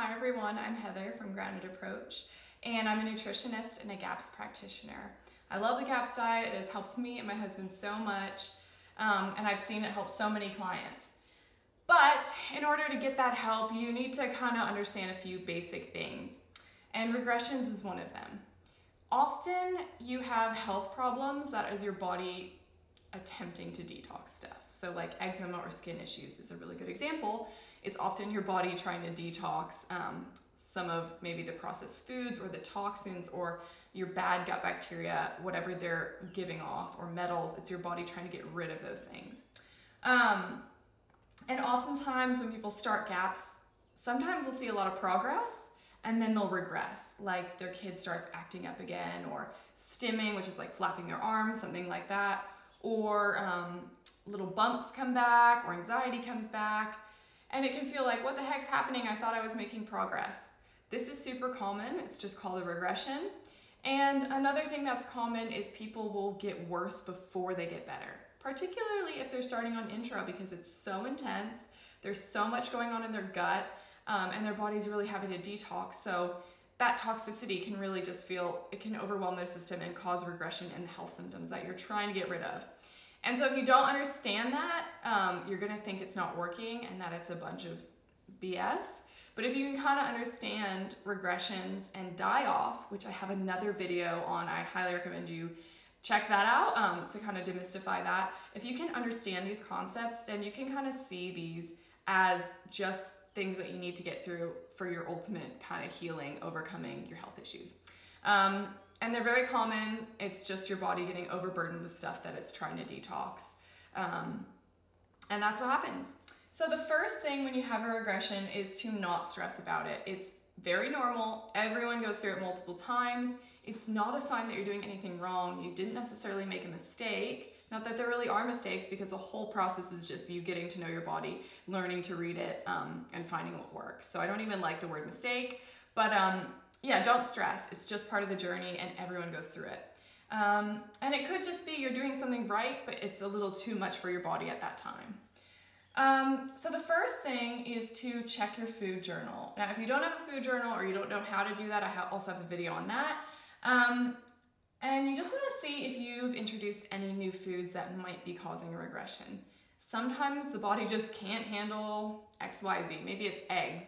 Hi everyone, I'm Heather from Grounded Approach, and I'm a nutritionist and a GAPS practitioner. I love the GAPS diet. It has helped me and my husband so much, and I've seen it help so many clients. But in order to get that help, you need to kind of understand a few basic things, and regressions is one of them. Often you have health problems that is your body attempting to detox stuff. So like eczema or skin issues is a really good example. It's often your body trying to detox some of maybe the processed foods or the toxins or your bad gut bacteria, whatever they're giving off, or metals. It's your body trying to get rid of those things. And oftentimes when people start GAPS, sometimes they'll see a lot of progress and then they'll regress, like their kid starts acting up again, or stimming, which is like flapping their arms, something like that, or little bumps come back, or anxiety comes back, and it can feel like, what the heck's happening? I thought I was making progress. This is super common. It's just called a regression. And another thing that's common is people will get worse before they get better, particularly if they're starting on intro, because it's so intense. There's so much going on in their gut, and their body's really having to detox. So that toxicity can really just feel, it can overwhelm their system and cause regression in the health symptoms that you're trying to get rid of. And so if you don't understand that, you're gonna think it's not working and that it's a bunch of BS. But if you can kind of understand regressions and die-off, which I have another video on, I highly recommend you check that out to kind of demystify that. If you can understand these concepts, then you can kind of see these as just things that you need to get through for your ultimate kind of healing, overcoming your health issues. And they're very common. It's just your body getting overburdened with stuff that it's trying to detox. And that's what happens. So the first thing when you have a regression is to not stress about it. It's very normal. Everyone goes through it multiple times. It's not a sign that you're doing anything wrong. You didn't necessarily make a mistake. Not that there really are mistakes, because the whole process is just you getting to know your body, learning to read it, and finding what works. So I don't even like the word mistake, but yeah, don't stress. It's just part of the journey and everyone goes through it. And it could just be you're doing something right, but it's a little too much for your body at that time. So the first thing is to check your food journal. Now, if you don't have a food journal or you don't know how to do that, I also have a video on that. And you just want to see if you've introduced any new foods that might be causing a regression. Sometimes the body just can't handle XYZ. Maybe it's eggs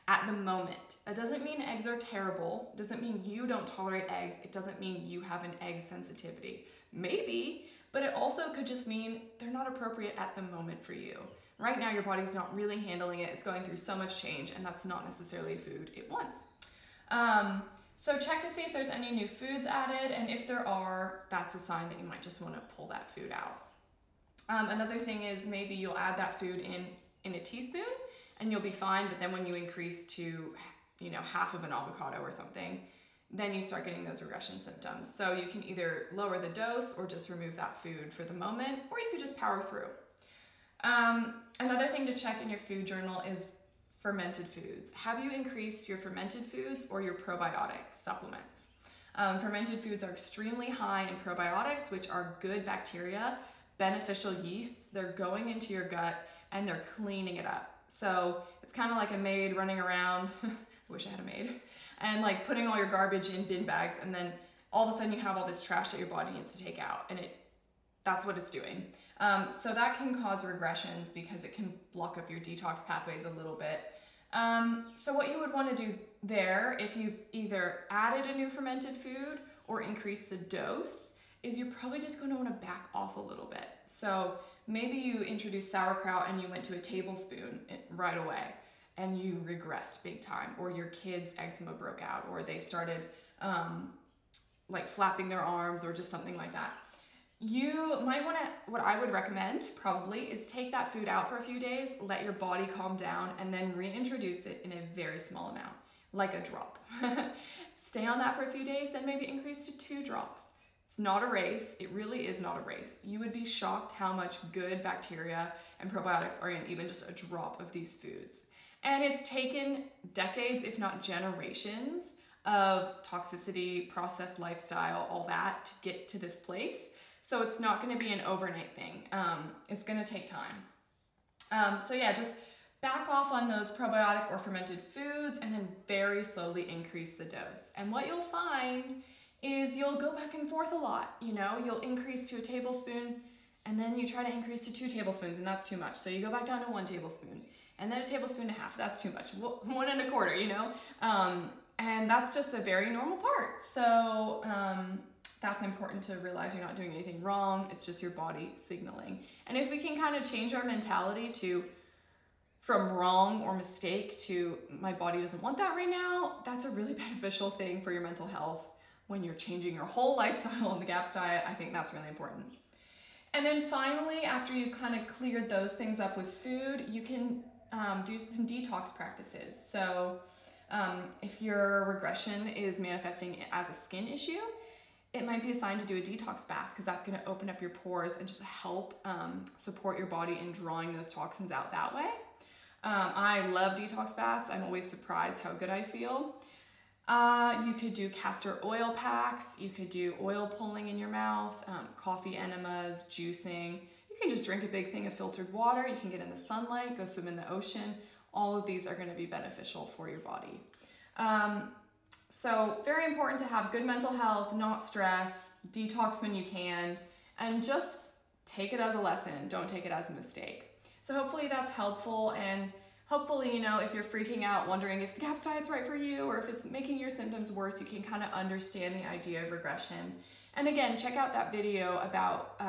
at the moment. That doesn't mean eggs are terrible. It doesn't mean you don't tolerate eggs. It doesn't mean you have an egg sensitivity. Maybe, but it also could just mean they're not appropriate at the moment for you. Right now, your body's not really handling it. It's going through so much change, and that's not necessarily a food it wants. So check to see if there's any new foods added, and if there are, that's a sign that you might just want to pull that food out. Another thing is maybe you'll add that food in a teaspoon, and you'll be fine, but then when you increase to, you know, half of an avocado or something, then you start getting those regression symptoms. So you can either lower the dose or just remove that food for the moment, or you could just power through. Another thing to check in your food journal is fermented foods. Have you increased your fermented foods or your probiotic supplements? Fermented foods are extremely high in probiotics, which are good bacteria, beneficial yeasts. They're going into your gut and they're cleaning it up. So it's kind of like a maid running around, I wish I had a maid, and like putting all your garbage in bin bags, and then all of a sudden you have all this trash that your body needs to take out, and that's what it's doing. So that can cause regressions because it can block up your detox pathways a little bit. So what you would want to do there, if you've either added a new fermented food or increased the dose, is you're probably just going to want to back off a little bit. So maybe you introduced sauerkraut and you went to a tablespoon right away and you regressed big time, or your kids' eczema broke out, or they started like flapping their arms, or just something like that. You might want to, what I would recommend probably, is take that food out for a few days, let your body calm down, and then reintroduce it in a very small amount, like a drop. Stay on that for a few days, then maybe increase to 2 drops. It's not a race. It really is not a race. You would be shocked how much good bacteria and probiotics are in even just a drop of these foods. And it's taken decades, if not generations, of toxicity, processed lifestyle, all that to get to this place. So it's not going to be an overnight thing. It's going to take time. So yeah, just back off on those probiotic or fermented foods, and then very slowly increase the dose. And what you'll find is you'll go back and forth a lot. You know, you'll increase to a tablespoon, and then you try to increase to 2 tablespoons, and that's too much. So you go back down to 1 tablespoon, and then 1.5 tablespoons, that's too much. 1.25, you know? And that's just a very normal part. So that's important to realize you're not doing anything wrong. It's just your body signaling. And if we can kind of change our mentality from wrong or mistake to my body doesn't want that right now, that's a really beneficial thing for your mental health when you're changing your whole lifestyle on the GAPS diet. I think that's really important. And then finally, after you kind of cleared those things up with food, you can do some detox practices. So if your regression is manifesting as a skin issue, it might be a sign to do a detox bath, because that's going to open up your pores and just help support your body in drawing those toxins out that way. I love detox baths. I'm always surprised how good I feel. You could do castor oil packs. You could do oil pulling in your mouth, coffee enemas, juicing. You can just drink a big thing of filtered water. You can get in the sunlight, go swim in the ocean. All of these are going to be beneficial for your body. So very important to have good mental health, not stress, detox when you can, and just take it as a lesson. Don't take it as a mistake. So hopefully that's helpful, and hopefully, you know, if you're freaking out, wondering if the GAPS diet's right for you or if it's making your symptoms worse, you can kind of understand the idea of regression. And again, check out that video about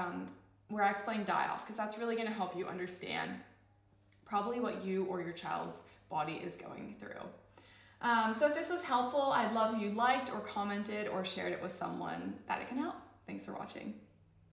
where I explain die-off, because that's really going to help you understand probably what you or your child's body is going through. So if this was helpful, I'd love if you liked or commented or shared it with someone that it can help. Thanks for watching.